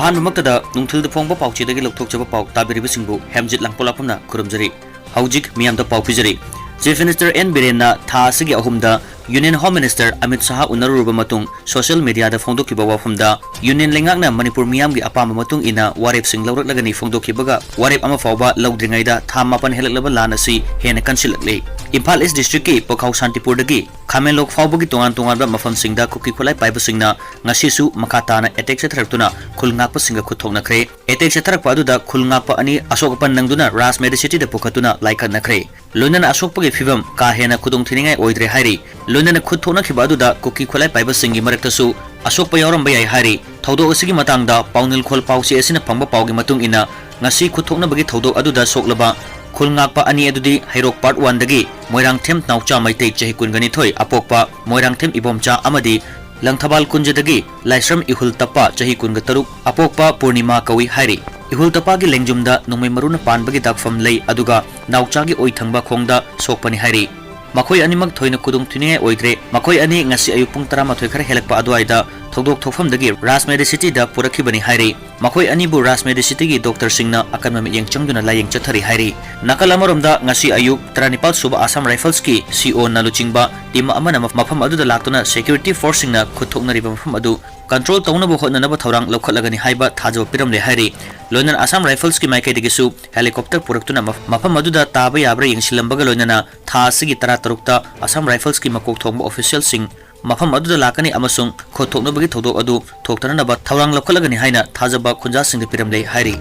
अहानमक्तदा नुंथुलद फोंगबा पाउचेदगी लौथोकचबा पाउ ताबिरिबसिंगबु हेमजित लांपोलापमना खुरुमजरी हौजिक मियामदा पाउ पिजरी चीफ मिनिस्टर एन बिरेनना था असगी अहुमदा union home minister Amit Shah उनरुबा मतुंग सोशल मीडिया दा फोंदोकिबा वाफमदा यूनियन लेंगाकना मणिपुर मियामगी अपाम मतुंग इना वारेपसिंग लौरकलगनी फोंदोकिबगा वारेप अमा फावबा लौद्रिंगाइदा था मापन हेलकलबा लान असि हेन कंसिलकले इम्फाल ईस्ट डिस्ट्रिक्ट की पखाउ शांतिपुरदगी खामेलोक फावबगी तोंगान तोंगानबा मफमसिंगदा cookie खुलाई पाइबसिंगना ngasisu makatana attack chathrakuna khulngakpa singa khuthoknakre attack chathrakpa aduda khulngakpa ani asokpan nangduna ras medicity da pukhatuna laikhatnakre loinana asokpagi fibam ka hena khudong thiningai oidre hairi loinana khuthona khiba aduda kuki khulai paiba singi maraktasu asokpa yauramba yai hairi thodo asigi matangda paunil khol pausi asina phangba paugi matung ina ngasi khuthokna bagi thodo aduda soklaba khulngakpa ani adudi hairok part 1 dagi moirangthem naucha maitei chahi kungani thoi apokpa moirangthem ibomcha amadi Langthabal कुंजदगी लाइश्रम इहुल तप्पा चही कुनग तरुक अपोकपा पूर्णिमा कवि हारी इहुल तप्पा की लेंगजुमदा नुंगमै maroon पानबगी दागफम लई अदुगा नाउचागी ओइथंगबा खोंगदा सोकपनि हारी मखोय अनिमक थोइना कुदुंग थिनिए ओइद्रे मखोय अनि ngasi ayuk pung 13 खर हेलकपा अदुआइदा थौदोक थोफमदगी रास मेडिसिटी दा पुरखिबनि हारी मखोय अनि बु रास मेडिसिटी की डॉक्टर सिंगना अकनम मियंग चंगदुना लायंग चथरी हारी नकल अमरमदा ngasi ayuk 39 सुबा आसाम राइफल्स की सीओ नालुचिंगबा टीम अमना मफम अदुदा लाक्तुना सिक्योरिटी फोर्स सिंगना खुथोकनरिबा मफम अदु कंट्रोल तौनबो होननबा थौरांग लौखलगनी हाइबा थाजब पिरमले हारी लोइनन आसाम राइफल्स की माइकेदगिसु हेलीकॉप्टर पुरक्तुना मफम अदुदा ताबा याब्रा यंगसिलंबगा लोइनना थासिगी 13 आसाम राइफल्स की मकोक थोंबा ऑफिशियल सिंग मफम अदुदा लाकनी अमसुंग खोथोकनबगी थौदोक अदु थोक्तननबा थौरांग लौखलगनी हाइना थाजबा खुंजा सिंग पिरमले हारी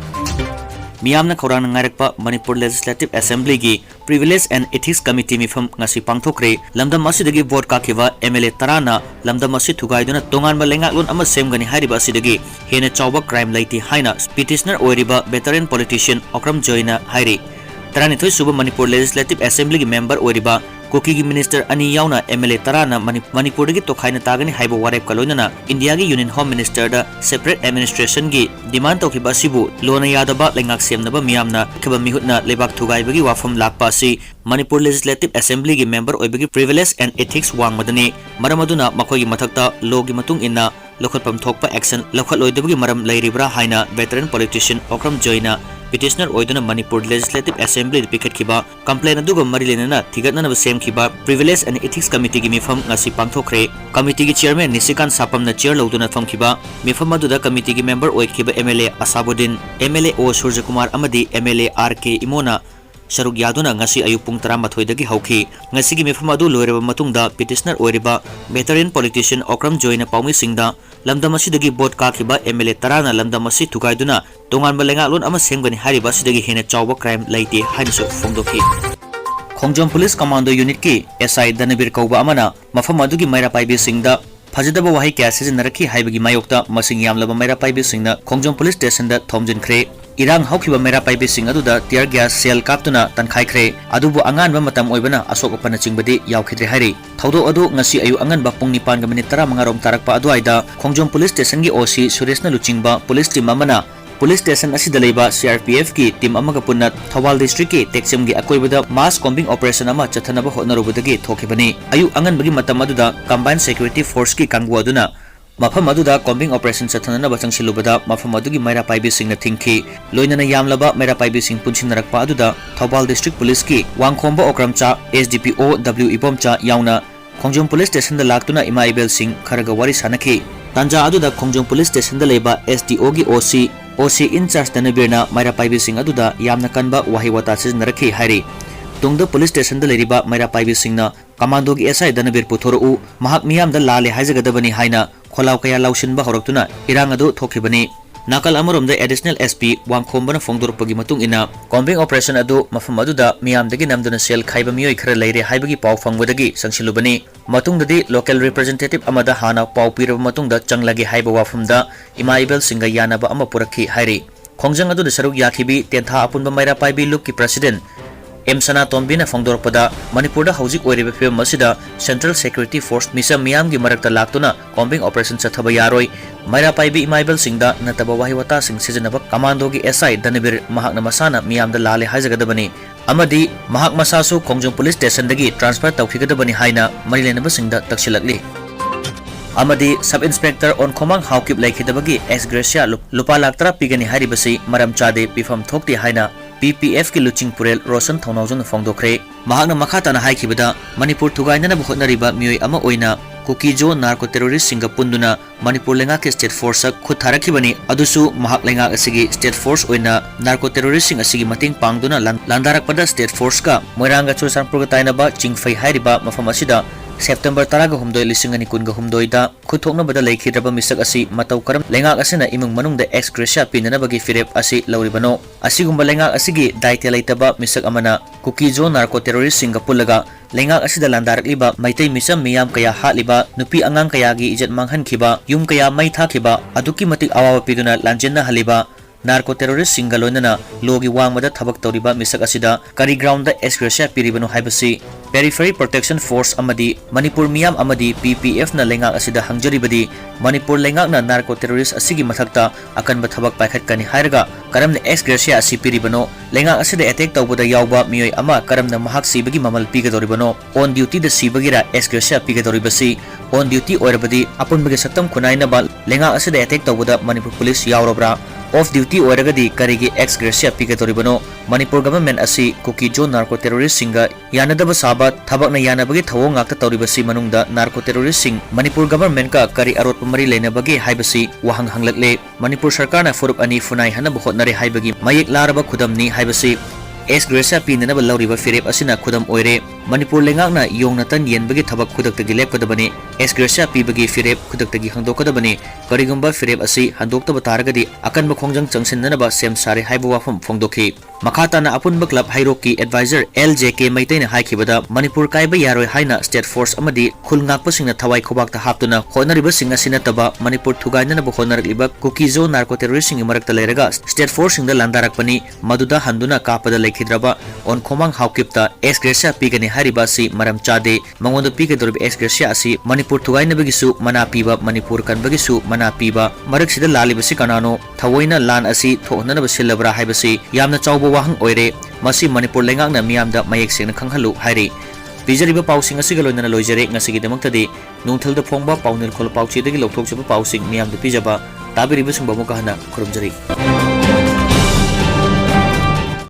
मियामना खौरांग नायरकपा मणिपुर लेजिस्लेटिव असेंबली की प्रिविलेज एंड एथिक्स कमिटी मिफम ngasi पांगथोक्रे लमदम असिदगी वोट काखिबा एमएलए तराना लमदम असि थुगाइदुना तोंगानबा लेंगालोन अमा सेमगनी हारिबा असिदगी हेने चावबा क्राइम लाइटी हाइना पिटिशनर ओइरिबा वेटरन पॉलिटिशियन ओक्रम जॉयना हाइरी 33 सुबा मणिपुर लेजिस्लेटिव असेंबली की मेंबर ओइरिबा कुकी की मिनिस्टर अनि याउना एमएलए तराना मणिपुर की तोखाइना तागनी हाइबा वारेप कलोइना इंडिया की यूनियन होम मिनिस्टर दा सेपरेट एडमिनिस्ट्रेशन की डिमांड तौखिबा सिबु लोना यादबा लेंगाक सेमनबा मियामना खबा मिहुतना लेबाक थुगाइबगी वाफम लाकपा असि मणिपुर लेजिस्लेटिव असेंबली की मेंबर ओइबगी प्रिविलेज एंड एथिक्स वांगमदनी मरमदुना मखोगी मथक्ता लोगी मतुंग इन्ना लखतपम थोकपा एक्शन लखलोइदबगी मरम लैरिब्रा हाइना वेटरन पॉलिटिशियन ओक्रम जॉयना पिटिशनर ओइदुना मणिपुर लेजिस्लेटिव असेंबली पिकटखिबा कंप्लेन अदुगा मरिलेना थिगतनब सेमखिबा प्रिविलेज एंड एथिक्स कमिटी की मिफम ngasi पांगथोखरे कमिटी की चेयरमैन निशिकांत सापमना चेयर लौदुना फमखिबा मिफम अदुदा कमिटी की मेंबर ओइखिबा MLA Asabuddin MLA O Suryakumar अमदी MLA R K इमोना सरुक यादुना ngasi ayuk pung 13 dagi hauki ngasi gi mifam adu loireba matungda petitioner oiriba veteran politician okram joina paumi singda lamdam asidagi bot ka khiba MLA tarana lamdam asi thugaiduna tongan balenga lon ama sengani hariba sidagi hena chawba crime laite hainso fongdoki khongjom police commando unit ki SI Danabir kauba amana mafam adugi maira paibi singda फजदब वही क्या सिजनरखी हाइबगी मायोक्ता मसिंग यामलब मैरा पाइबे सिंगना Khongjom police station दा थोमजिनख्रे इरांग हौखिबा मैरा पाइबे सिंग अदुदा tier gas cell कापतुना तनखाइख्रे अदुबु अंगानबा मतम ओइबना अशोकपना चिंगबदी यावखिद्रे हाइरे थौदो अदु ngasi ayu anganba pung 9:15 rom tarakpa aduaida Khongjom police station की ओसी सुरेशना लुचिंगबा police team अमना police station असिदा लेबा CRPF की टीम अमगा पुन्ना थौबाल डिस्ट्रिक्ट की टेक्सम की अकोइबदा मास कॉम्बिंग ऑपरेशन अमा चथनबा होनरुबदगी थोखिबनी अयु अंगनबगी मतम अदुदा कंबाइंड सिक्योरिटी फोर्स की कांगु अदुना मफम अदुदा कॉम्बिंग ऑपरेशन चथननबा चंगसिलुबदा मफम अदुगी मैरा पाइबी सिंगना थिंखी लोइनना यामलबा मैरा पाइबी सिंग पुनसिनरकपा अदुदा थौबाल डिस्ट्रिक्ट पुलिस की वांगखोंबा ओक्रमचा SDPO W इबोमचा याउना खोंगजोम पुलिस स्टेशन दा लाक्तुना इमा इबेल सिंग खरगा वारी सानखी तंजा अदुदा खोंगजोम पुलिस स्टेशन दा लेबा SDO की OC इंचार्ज दनबीरना मैरा पाइबी सिंग अदुदा यामना कनबा वाही वाता सिजनरखी हाइरी तुंगद पुलिस स्टेशन दा लेरिबा मैरा पाइबी सिंगना कमांडो की SI दनबीर पुथोरउ महाक मियामदा लाले हाइजगदबनी हाइना खोलाव कया लाउसिनबा हरक्तुना इरांग अदु थोखिबनी नाकल अमरोमदा एडिशनल SP वांगखोंबना फोंदोरपगी मतुंग इना कॉम्बिंग ऑपरेशन अदु मफम अदुदा मियामदगी नमदुना सेल खाइबा मियोय खरा लेरे हाइबगी पाव फंगबदगी संगसिलुबनी मतुंगददी लोकल रिप्रेजेंटेटिव अमदा हाना पाव पिरब मतुंगदा चंगलगी हाइबा वाफमदा इमाइबल सिंगा यानाबा अमा पुरखी हाइरी खोंजंग अदुदा सरुक याखिबी तेंथा अपुनबा मैरा पाइबी लुक की प्रेसिडेंट M Sana Tombina फोंदोरपदा मणिपुरदा हौजिक ओइरिबा फिल्म असिदा सेंट्रल सिक्योरिटी फोर्स मिसम मियाम की मरकता लाक्तुना कॉम्बिंग ऑपरेशन चथबा यारोय मैरा पाइबी इमाइबल सिंगदा नतबा वाही वता सिंग सिजनबा कमांडो की SI दनबीर महाकना मसाना मियामदा लाले हाइजगदबनी अमदी महाक मसासु खोंगजोम पुलिस स्टेशन दगी ट्रांसफर तौखिगदबनी हाइना मरिलेनबा सिंगदा तक्सिलकली amadi sub inspector on khomang haukip laikhidabagi ex gratia lupa lakh tara pigani haribasi maram chade pifam thokti haina PPF ki luching purel Rosan Thonaujon phongdokre mahakna makhatana haikibada Manipur thugainana hotnariba mioi ama oina Kukijo narco terrorist singa punduna Manipur lenga ke state force khut tharakhibani adusu mahak lenga asigi state force oina narco terrorist sing asigi mating pangduna landarak pada state force ka moiranga chusanpur ga tainaba chingfai hairiba mafam asida September taraga humdoi lisingani kunga humdoi da khuthokna bada laikhidraba misak asi matau karam lenga asina imung manung da ex gratia pinana bagi firep asi lauribano asigumba lenga asigi daite laitaba misak amana Kukijo narco terrorist singa pulaga lenga asida landarakliba maitai misam miyam kaya hatliba nupi angang kayagi ijat manghankhiba yum kaya mai thakhiba aduki matik awawa piduna lanjenna haliba narco terrorist singa loinana logi wangmada thabak toriba misak asida kari ground da ex gratia piribano haibasi Periphery Protection Force amadi Manipur miyam amadi PPF na lengak asida hangjaribadi Manipur lengak na narco terrorist asigi mathakta akan bathabak paikhatkani hairaga karamna ex gratia asi piribano lengak asida attack tawbada yawba miyoi ama karamna mahak sibagi mamal pigadoribano on duty da sibagira ex gratia pigadoribasi on duty oirabadi apunbagi saktam khunaina ba lengak asida attack tawbada Manipur police yawrobra off duty oiragadi karigi ex gratia pigadoribano Manipur government asi Kukijo narco terrorist singa yanadaba saba thabakna yanabagi thawong ngakta tawribasi manungda narco terrorist sing Manipur government ka kari arot pamari leinabagi haibasi wahang hanglakle Manipur sarkar na furup ani funai hanaba hotnare haibagi mayek laraba khudamni haibasi ex gratia pinanaba lauriba firep asina khudam oire Manipur lengakna yongnatan yenbagi thabak khudaktagi lepkadabani ex gratia pibagi firep khudaktagi hangdokadabani karigumba firep asi handoktaba taragadi akan bakhongjang changsinnanaba sem sare haiba wafam phongdokhi makhatana apunba club hairoki advisor LJK maitaina haikibada Manipur kaiba yaroi haina state force amadi khulngakpasingna thawai khobakta haptuna honariba singa sinataba Manipur thugainanaba honarakliba Kukijo narco terrorist singi marakta leiraga state force singda landarakpani maduda handuna kapada laikhidraba on khomang haukipta ex gratia pigani haribasi maram chade mangonda pigadorbi ex gratia asi Manipur thugainabagisu mana piba Manipur kanbagisu mana piba maraksida lalibasi kanano thawoina lan asi thohnanaba silabra haibasi yamna chawba wahang oire masi Manipur lengakna miyamda mayek sengna khanghalu hairi pijariba pausing asiga loinana loijare ngasigi damaktadi nungthalda phongba paunil khol pauchi dagi lokthokchaba pausing miyamda pijaba tabiriba singba mukahana khurumjari